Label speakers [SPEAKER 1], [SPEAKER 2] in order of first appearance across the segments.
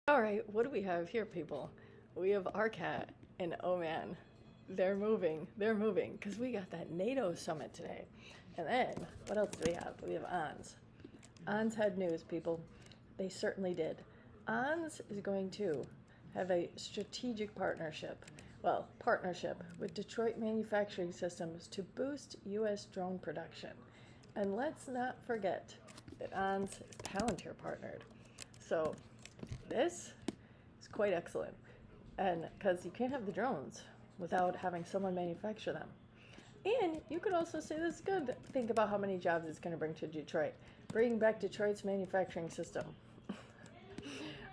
[SPEAKER 1] All right, what do we have here, people? We have RCAT, and oh man, they're moving, because we got that NATO summit today. And then, what else do we have? We have ONDS. ONDS had news, people. They certainly did. ONDS is going to have a strategic partnership with Detroit Manufacturing Systems to boost U.S. drone production. And let's not forget that ONDS is Palantir partnered. So this is quite excellent. And because you can't have the drones without having someone manufacture them. And you could also say this is good. Think about how many jobs it's going to bring to Detroit. Bringing back Detroit's manufacturing system.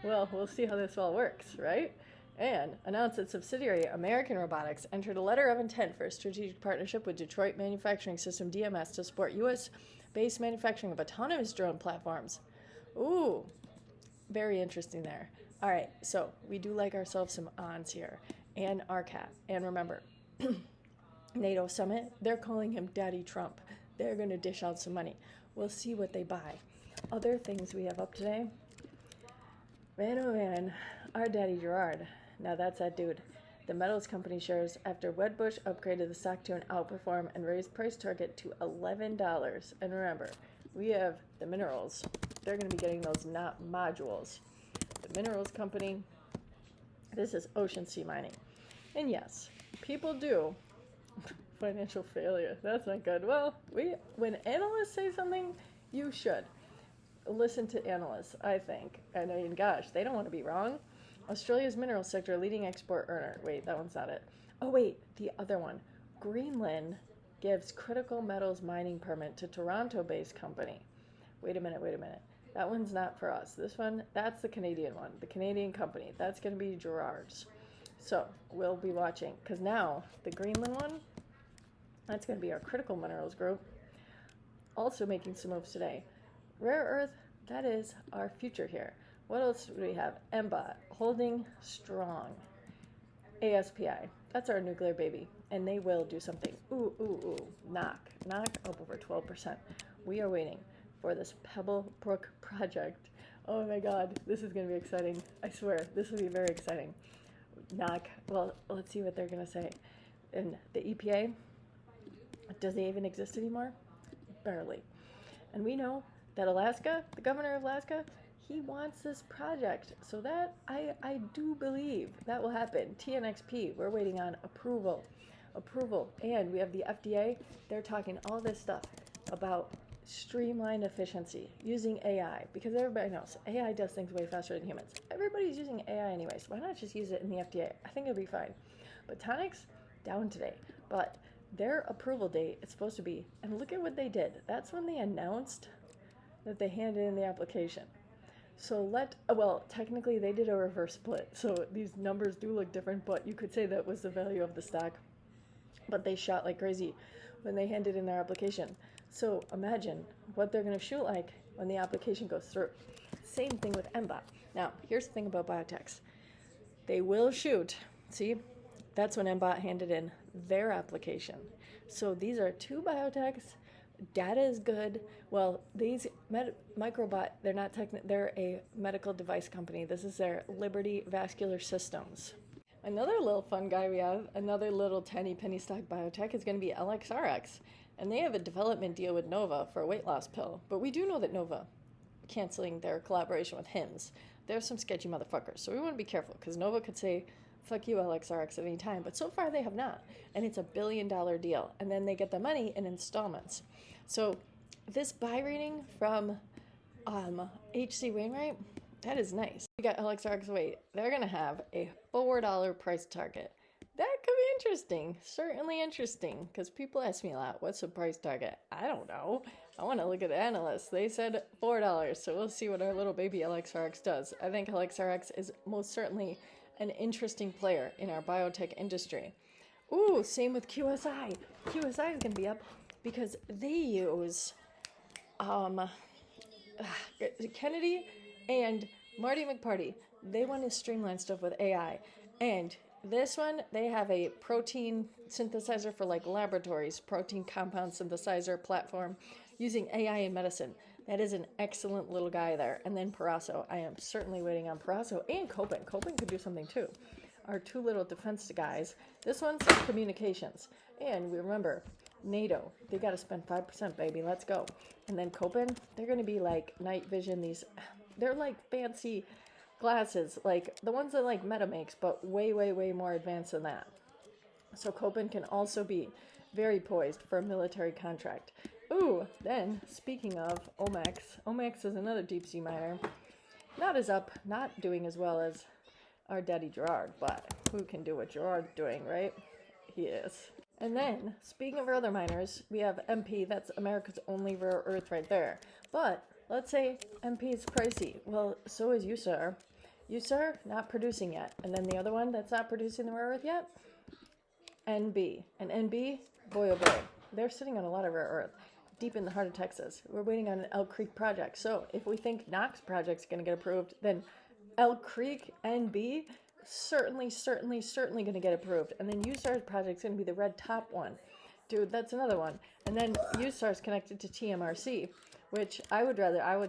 [SPEAKER 1] Well, we'll see how this all works, right? And announced that subsidiary American Robotics entered a letter of intent for a strategic partnership with Detroit Manufacturing System DMS to support U.S.-based manufacturing of autonomous drone platforms. Ooh, very interesting there. All right, so we do like ourselves some ONDS here, and RCAT. And remember, NATO summit, they're calling him Daddy Trump. They're going to dish out some money. We'll see what they buy. Other things we have up today. Man, oh man, our Daddy Gerard. Now that's that dude. The metals company shares after Wedbush upgraded the stock to an outperform and raised price target to $11. And remember, we have the minerals. They're going to be getting those not modules. The minerals company, this is Ocean Sea Mining. And yes, people do. Financial failure, that's not good. Well, when analysts say something, you should listen to analysts, I think. I mean, gosh, they don't want to be wrong. Australia's mineral sector leading export earner. Wait, that one's not it. Oh, wait, the other one. Greenland gives critical metals mining permit to Toronto-based company. Wait a minute. That one's not for us. This one, that's the Canadian one, the Canadian company. That's going to be Gerard's. So we'll be watching, because now the Greenland one, that's going to be our critical minerals group. Also making some moves today. Rare earth, that is our future here. What else do we have? MBOT, holding strong. ASPI, that's our nuclear baby, and they will do something. Ooh, knock up over 12%. We are waiting for this Pebblebrook Project. Oh my God, this is going to be exciting. I swear, this will be very exciting. Well, let's see what they're going to say. And the EPA, does it even exist anymore? Barely. And we know that Alaska, the governor of Alaska, he wants this project. So that, I do believe that will happen. TNXP, we're waiting on approval. And we have the FDA, they're talking all this stuff about streamlined efficiency using AI, because everybody knows AI does things way faster than humans. Everybody's using AI anyway, so why not just use it in the FDA? I think it'll be fine. But Tonix, down today. But their approval date is supposed to be, and look at what they did. That's when they announced that they handed in the application. So technically they did a reverse split. So these numbers do look different, but you could say that was the value of the stock. But they shot like crazy when they handed in their application. So imagine what they're going to shoot like when the application goes through. Same thing with MBOT. Now, here's the thing about biotechs. They will shoot. See, that's when MBOT handed in their application. So these are two biotechs. Data is good. Well, these Microbot, they're a medical device company. This is their Liberty Vascular Systems. Another little fun guy we have, another little tiny penny stock biotech, is going to be LXRX. And they have a development deal with Nova for a weight loss pill. But we do know that Nova canceling their collaboration with HIMSS. There's some sketchy motherfuckers. So we want to be careful, because Nova could say, fuck you, LXRX, at any time. But so far they have not. And it's a $1 billion deal. And then they get the money in installments. So this buy rating from H.C. Wainwright, that is nice. We got LXRX. Wait, they're going to have a $4 price target. That could be interesting. Certainly interesting. Because people ask me a lot, what's the price target? I don't know. I want to look at the analysts. They said $4. So we'll see what our little baby LXRX does. I think LXRX is most certainly an interesting player in our biotech industry. Ooh, same with QSI. QSI is going to be up because they use Kennedy and Marty McParty. They want to streamline stuff with AI. And this one, they have a protein synthesizer for like laboratories, protein compound synthesizer platform using AI in medicine. That is an excellent little guy there. And then PRSO. I am certainly waiting on PRSO and Copen. Copen could do something too. Our two little defense guys. This one's communications. And we remember, NATO, they got to spend 5%, baby. Let's go. And then Copen, they're going to be like night vision. They're like fancy glasses, like the ones that like Meta makes, but way, way, way more advanced than that. So Copen can also be very poised for a military contract. Ooh, then speaking of OMEX, OMEX is another deep sea miner. Not doing as well as our daddy Gerard, but who can do what Gerard's doing, right? He is. And then, speaking of our other miners, we have MP, that's America's only rare earth right there. But let's say MP is pricey. Well, so is USAR. USAR, not producing yet. And then the other one that's not producing the rare earth yet, NB. And NB, boy oh boy, they're sitting on a lot of rare earth deep in the heart of Texas. We're waiting on an Elk Creek project. So if we think Knox project's going to get approved, then Elk Creek NB certainly going to get approved. And then USAR's project's going to be the red top one. Dude, that's another one. And then USAR's connected to TMRC, which I would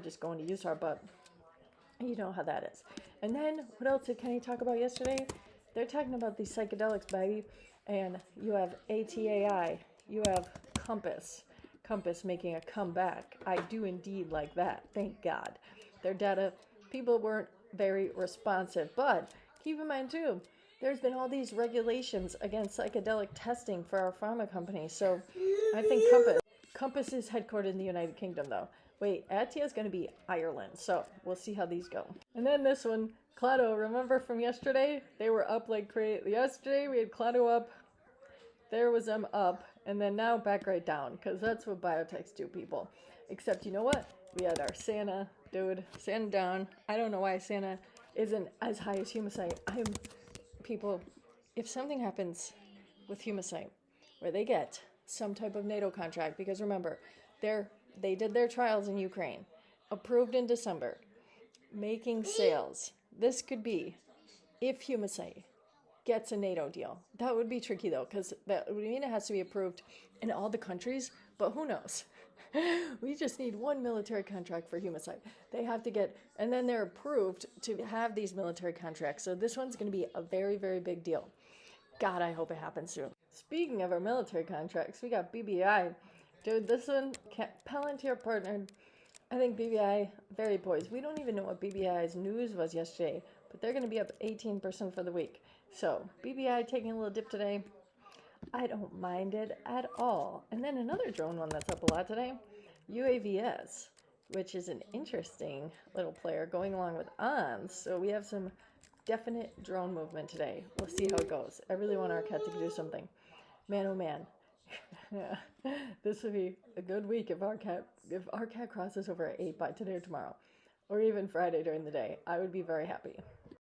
[SPEAKER 1] just go into USAR, but you know how that is. And then what else did Kenny talk about yesterday? They're talking about these psychedelics, baby. And you have ATAI, you have Compass making a comeback. I do indeed like that, thank God. Their data, people weren't very responsive, but keep in mind too, there's been all these regulations against psychedelic testing for our pharma companies. So I think Compass is headquartered in the United Kingdom though. Wait, ATAI is going to be Ireland, so we'll see how these go. And then this one, Clado, remember from yesterday? They were up like crazy. Yesterday we had Clado up, there was them up, and then now back right down, because that's what biotechs do, people. Except, you know what? We had our Santa, dude, Santa down. I don't know why Santa isn't as high as Humasite. People, if something happens with Humasite, where they get some type of NATO contract, because remember, they did their trials in Ukraine, approved in December, making sales. This could be, if Humasite gets a NATO deal. That would be tricky though, because that would mean it has to be approved in all the countries, but who knows? We just need one military contract for Humasite. They have to get, and then they're approved to have these military contracts. So this one's going to be a very, very big deal. God, I hope it happens soon. Speaking of our military contracts, we got BBAI. Dude, this one, Palantir partnered. I think BBAI, very poised. We don't even know what BBAI's news was yesterday, but they're going to be up 18% for the week. So, BBAI taking a little dip today. I don't mind it at all. And then another drone one that's up a lot today, UAVS, which is an interesting little player going along with ONDS. So we have some definite drone movement today. We'll see how it goes. I really want RCAT to do something. Man, oh man. This would be a good week if RCAT crosses over 8 by today or tomorrow, or even Friday during the day. I would be very happy.